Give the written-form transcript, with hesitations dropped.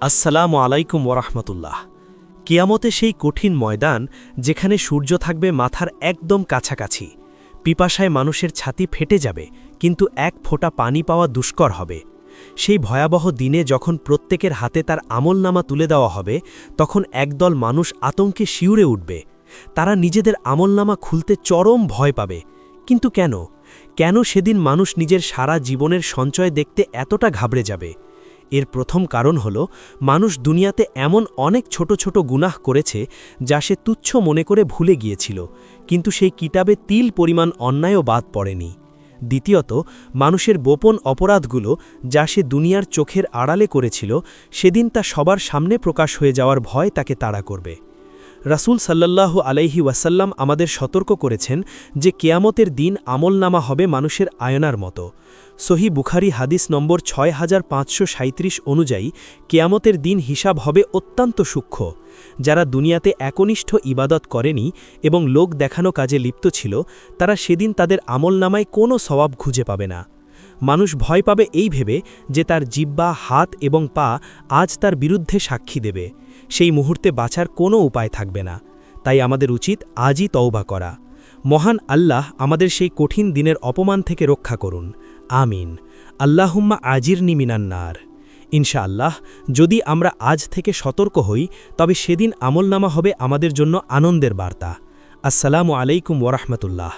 আসসালামু আলাইকুম ওরহমতুল্লাহ। কিয়ামতে সেই কঠিন ময়দান যেখানে সূর্য থাকবে মাথার একদম কাছাকাছি, পিপাসায় মানুষের ছাতি ফেটে যাবে, কিন্তু এক ফোঁটা পানি পাওয়া দুষ্কর হবে। সেই ভয়াবহ দিনে যখন প্রত্যেকের হাতে তার আমলনামা তুলে দেওয়া হবে, তখন একদল মানুষ আতঙ্কে শিউরে উঠবে। তারা নিজেদের আমলনামা খুলতে চরম ভয় পাবে। কিন্তু কেন কেন সেদিন মানুষ নিজের সারা জীবনের সঞ্চয় দেখতে এতটা ঘাবড়ে যাবে? এর প্রথম কারণ হল, মানুষ দুনিয়াতে এমন অনেক ছোট ছোট গুনাহ করেছে যা সে তুচ্ছ মনে করে ভুলে গিয়েছিল, কিন্তু সেই কিতাবে তিল পরিমাণ অন্যায়ও বাদ পড়েনি। দ্বিতীয়ত, মানুষের গোপন অপরাধগুলো যা সে দুনিয়ার চোখের আড়ালে করেছিল, সেদিন তা সবার সামনে প্রকাশ হয়ে যাওয়ার ভয় তাকে তাড়া করবে। রাসূল সাল্লাল্লাহু আলাইহি ওয়াসাল্লাম আমাদের সতর্ক করেছেন যে কিয়ামতের দিন আমলনামা হবে মানুষের আয়নার মতো। সহিহ বুখারী হাদিস নম্বর 6537 অনুযায়ী কিয়ামতের দিন হিসাব হবে অত্যন্ত সূক্ষ্ম। যারা দুনিয়াতে একনিষ্ঠ ইবাদত করেনি এবং লোক দেখানো কাজে লিপ্ত ছিল, তারা সেদিন তাদের আমলনামায় কোনো সওয়াব খুঁজে পাবে না। মানুষ ভয় পাবে এই ভেবে যে তার জিহ্বা, হাত এবং পা আজ তার বিরুদ্ধে সাক্ষী দেবে। সেই মুহূর্তে বাঁচার কোনো উপায় থাকবে না। তাই আমাদের উচিত আজই তওবা করা। মহান আল্লাহ আমাদের সেই কঠিন দিনের অপমান থেকে রক্ষা করুন। আমিন। আল্লাহুম্মা আজিরনি মিনান নার। ইনশাআল্লাহ, যদি আমরা আজ থেকে সতর্ক হই, তবে সেদিন আমলনামা হবে আমাদের জন্য আনন্দের বার্তা। আসসালামু আলাইকুম ওরহমতুল্লাহ।